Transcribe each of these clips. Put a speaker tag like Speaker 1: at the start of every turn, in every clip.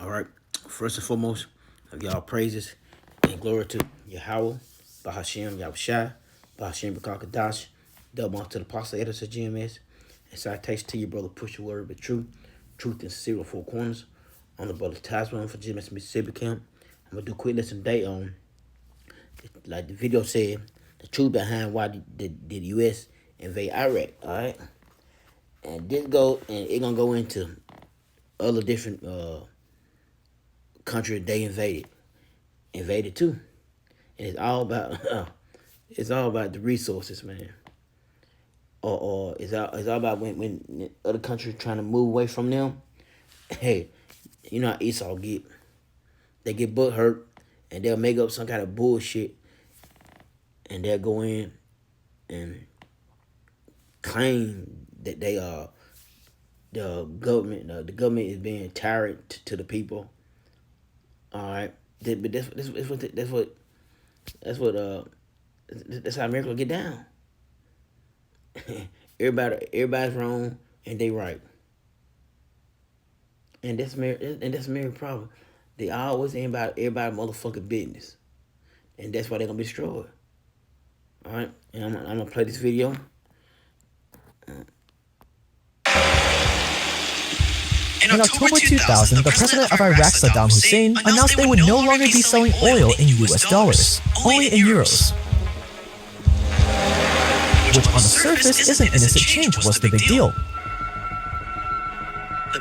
Speaker 1: All right. First and foremost, I give all praises and glory to Yahweh, Bahashem, Yahushai, Bahashem, Bakakadash, double to the apostle editor GMS, and citation to your brother Push Your Word, but truth and sincere with four corners. On the brother Tasman for GMS Mississippi Camp. I'm gonna do a quick lesson today on, like the video said, the truth behind why did the U.S. invade Iraq. All right, and it gonna go into other different country they invaded too, and it's all about the resources, man. Or it's all about when other countries trying to move away from them. Hey, you know how Esau get? They get butt hurt, and they'll make up some kind of bullshit, and they'll go in and claim that they are the government. The government is being tyrant to the people. All right, but that's how America get down. Everybody's wrong and they right, and that's America's problem. They always ain't about everybody motherfucking business, and that's why they're gonna be destroyed. All right, and I'm gonna play this video.
Speaker 2: In October 2000, the president of Iraq, Saddam Hussein, announced they would no longer be selling oil in US dollars, only in euros. Which on the surface is an innocent change. What's the big deal?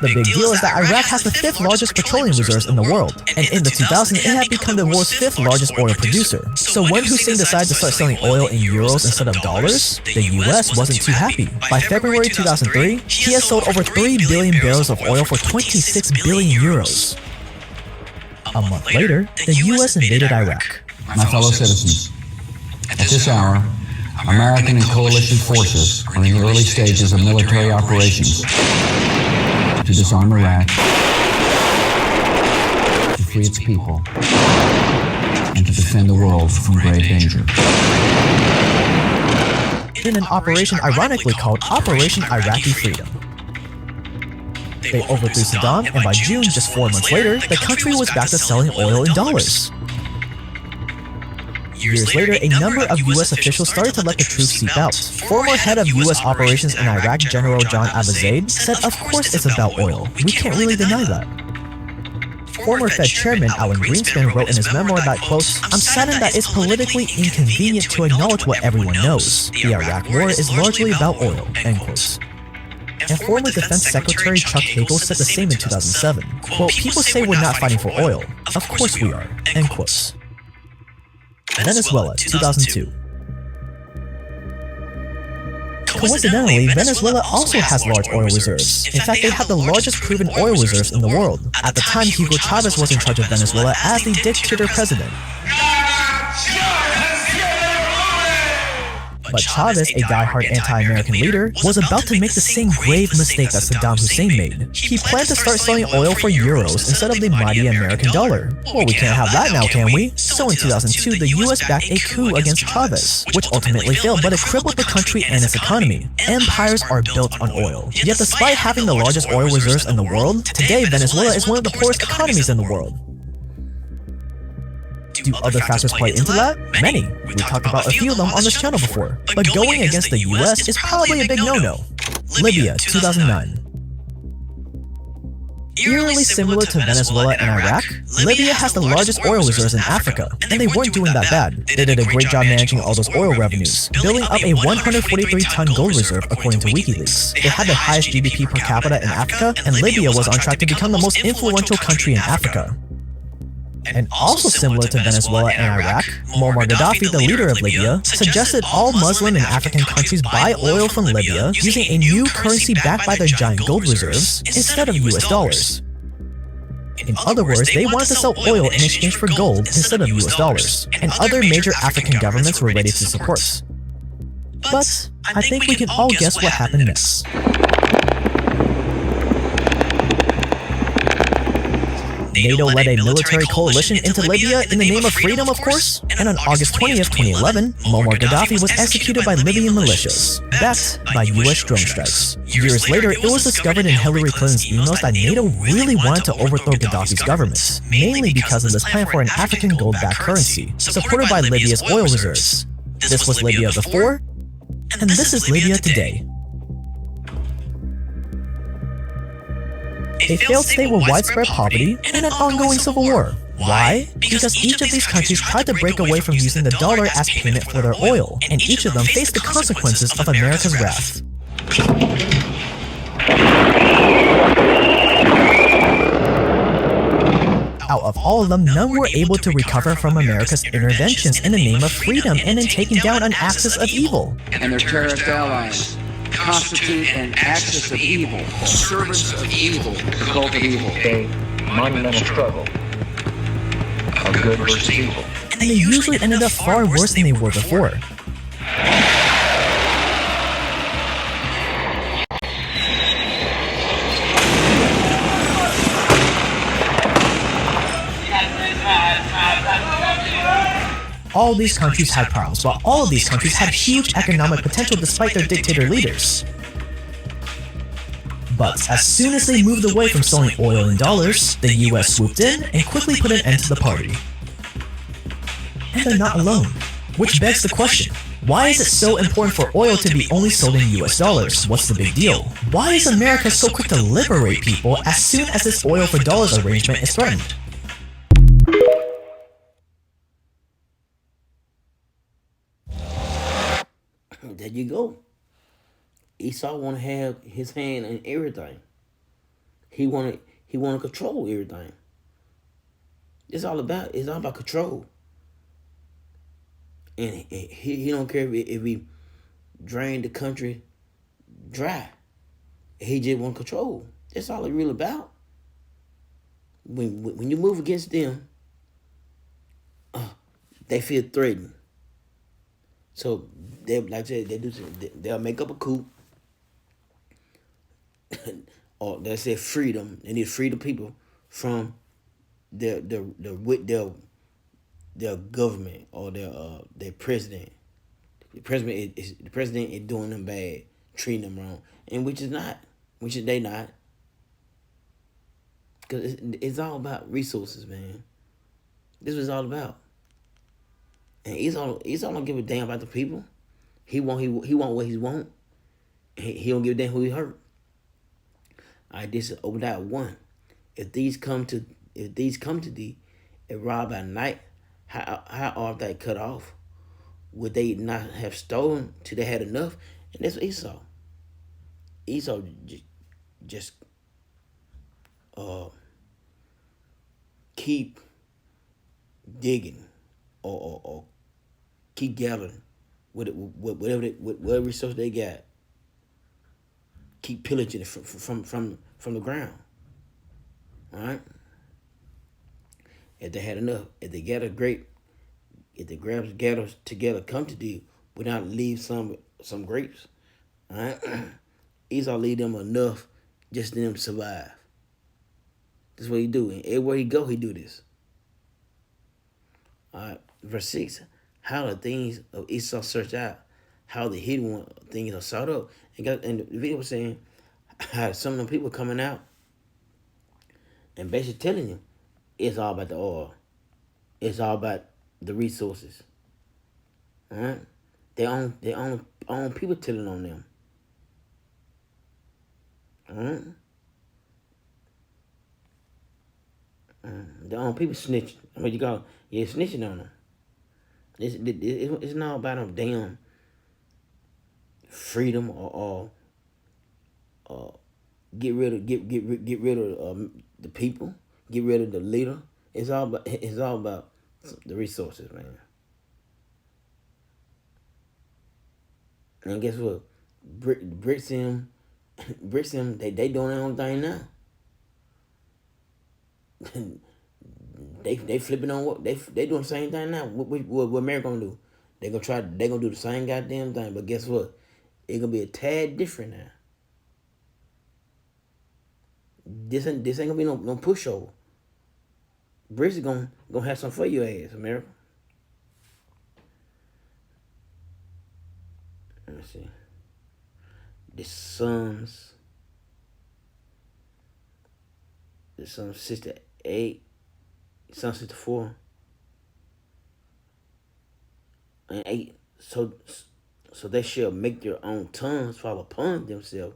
Speaker 2: The big deal is that Iraq has the 5th largest petroleum reserves in the world, and in the 2000s it had become the world's 5th largest oil producer. So when Hussein decided to start selling oil in euros instead of dollars, the US wasn't too happy. By February 2003, he has sold over 3 billion barrels of oil for 26 billion euros. A month later, the US invaded Iraq.
Speaker 3: My fellow citizens, at this hour, American and coalition forces are in the early stages of military operations to disarm Iraq, to free its people, and to defend the world from grave danger.
Speaker 2: In an operation ironically called Operation Iraqi Freedom. They overthrew Saddam, and by June, just 4 months later, the country was back to selling oil in dollars. Years later, a number of US officials started to let the truth seep out. Former head of US operations in Iraq, General John Abizaid, said of course it's about oil. We can't really deny that. Former Fed Chairman Alan Greenspan wrote in his memoir that, quote, "I'm saddened that it's politically inconvenient to acknowledge what everyone knows. The Iraq War is largely about oil," end quote. And former Defense Secretary Chuck Hagel said the same in 2007. Quote, "People say we're not fighting for oil. Of course we are," end quote. Venezuela, 2002. Coincidentally, Venezuela also has large oil reserves. In fact, they have the largest proven oil reserves in the world. At the time, Hugo Chavez was in charge of Venezuela as the dictator president. But Chavez, a die-hard anti-American leader, was about to make the same grave mistake that Saddam Hussein made. He planned to start selling oil for euros instead of the mighty American dollar. Well, we can't have that now, can we? So in 2002, the US backed a coup against Chavez, which ultimately failed, but it crippled the country and its economy. Empires are built on oil. Yet despite having the largest oil reserves in the world, today Venezuela is one of the poorest economies in the world. Do other factors play into that? Many. We talked about a few of them on this channel before. But going against the US is probably a big no-no. Libya, 2009. Eerily similar to Venezuela and Iraq, Libya has the largest oil reserves in Africa, and they weren't doing that bad. They did a great job managing all those oil revenues, building up a 143-ton gold reserve according to WikiLeaks. They had the highest GDP per capita in Africa, and Libya was on track to become the most influential country in Africa. And also similar to Venezuela and Iraq, Muammar Gaddafi, the leader of Libya, suggested all Muslim and African countries buy oil from Libya using a new currency backed by their giant gold reserves instead of US dollars. In other words, they wanted to sell oil in exchange for gold instead of US dollars, and other major African governments were ready to support. But I think we can all guess what happened next. NATO led a military coalition into Libya in the name of freedom, of course, and on August 20th, 2011, Muammar Gaddafi was executed by Libyan militias, backed by US drone strikes. Years later, it was discovered in Hillary Clinton's emails that NATO really wanted to overthrow Gaddafi's government, mainly because of this plan for an African gold-backed currency, supported by Libya's oil reserves. This was Libya before, and this is Libya today. A failed state with widespread poverty and an ongoing civil war. Why? Because each of these countries tried to break away from using the dollar as payment for their oil, and each of them faced the consequences of America's wrath. Out of all of them, none were able to recover from America's interventions in the name of freedom and in taking down an axis of evil.
Speaker 3: And their terrorist allies constitute an axis of evil, servants of evil, the cult of evil.
Speaker 4: A monumental struggle of good versus evil.
Speaker 2: And they usually ended up far worse than they were before. All these countries had problems, but all of these countries had huge economic potential despite their dictator leaders. But as soon as they moved away from selling oil in dollars, the US swooped in and quickly put an end to the party. And they're not alone. Which begs the question, why is it so important for oil to be only sold in US dollars? What's the big deal? Why is America so quick to liberate people as soon as this oil for dollars arrangement is threatened?
Speaker 1: There you go. Esau want to have his hand in everything. He want to control everything. It's all about control. And he don't care if he drain the country dry. He just want control. That's all it's really about. When you move against them, they feel threatened. So they, like I said, they'll make up a coup, or they say freedom. They need to free the people from their government or their president. The president is doing them bad, treating them wrong, and which they not. Because it's all about resources, man. This was all about. And Esau don't give a damn about the people. He want what he want. He don't give a damn who he hurt. All right, this is Obadiah 1. If these come to thee, and rob by night, how art thou cut off? Would they not have stolen till they had enough? And that's Esau. Esau just keep digging or keep gathering whatever resource they got. Keep pillaging it from the ground. All right. If they had enough, if they gather together, come to thee, would not leave some grapes. All right. Esau leave them enough just for them to survive. That's what he do. And everywhere he go, he do this. All right. Verse 6. How the things of Esau search out, how the hidden things are sought up. And the video was saying how some of them people coming out and basically telling you it's all about the oil. It's all about the resources. All right? They own people telling on them. All right? Their own people snitching. What you call? Yeah, snitching on them. It's not about them damn freedom or get rid of the people, get rid of the leader. It's all about the resources, man. And guess what? Brixham, they doing their own thing now. They flipping on what they doing the same thing now. What America gonna do? They gonna do the same goddamn thing. But guess what? It's gonna be a tad different now. This ain't gonna be no pushover. Brits gonna have some for your ass, America. Let me see. The Psalms 68, Psalm 64, and 8. So they shall make their own tongues fall upon themselves.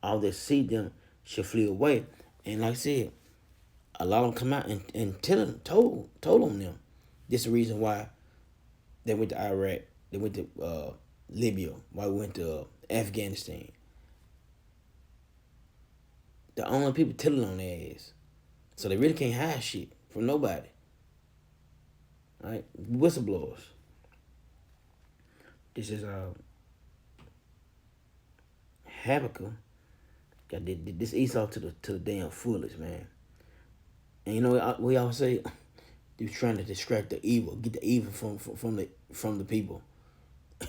Speaker 1: All that see them shall flee away. And like I said, a lot of them come out and told on them. This is the reason why they went to Iraq. They went to Libya. Why we went to Afghanistan. The only people telling on their ass. So they really can't hide shit from nobody. All right? Whistleblowers. This is Habakkuk. Got this Esau to the damn fullest, man. And you know what we always say? They was trying to distract the evil, get the evil from the people.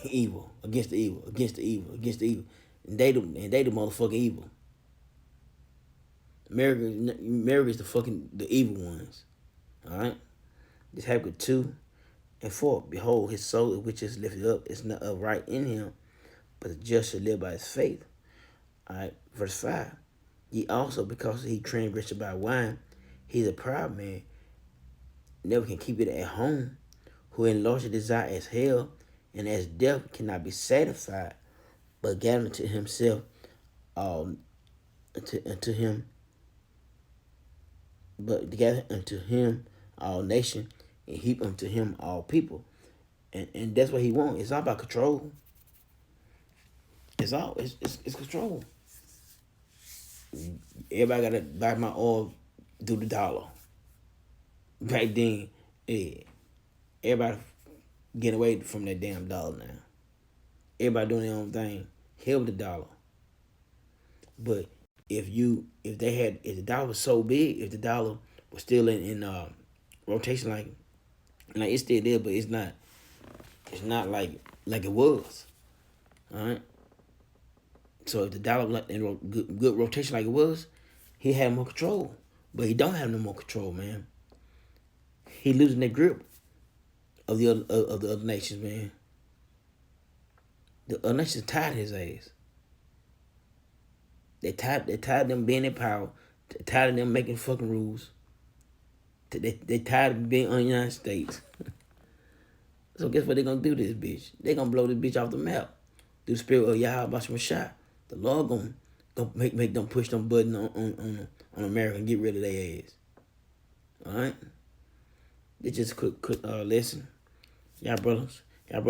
Speaker 1: Evil against the evil, against the evil, against the evil. And they the motherfucking evil. America is the evil ones. Alright? This Habakkuk 2 and 4. Behold, his soul which is lifted up is not upright in him, but the just shall live by his faith. Alright, verse 5. Ye also, because he transgressed by wine, he's a proud man, never can keep it at home, who enlarged desire as hell, and as death cannot be satisfied, but gather to himself unto him, but gather unto him all nations, and heap unto him all people. And that's what he wants. It's all about control. It's control. Everybody gotta buy my oil through the dollar. Back then, yeah. Everybody getting away from that damn dollar now. Everybody doing their own thing. Hell with the dollar. But if the dollar was so big, if the dollar was still in rotation, like it's still there, but it's not like it was. Alright? So if the dollar was in good rotation like it was, he had more control. But he don't have no more control, man. He losing that grip of the other nations, man. The other nations tired of his ass. They tired of them being in power. They tired of them making fucking rules. They tired of being on the United States. So guess what they gonna do to this bitch? They gonna blow this bitch off the map. Through the spirit of Yahweh Shah. The Lord gonna make them push them button on America and get rid of their ass. Alright? It's just a quick lesson. Y'all brothers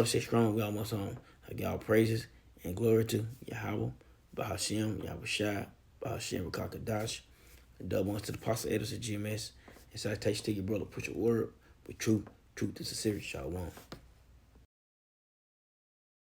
Speaker 1: stay strong. We almost home. I give all praises and glory to Yahweh, Bahashem, Yahweh Shai, Bahashem, Rakakadash, and double ones to the apostle editors of GMS. And salutation to your brother, put your word with truth to sincerity, Shalom.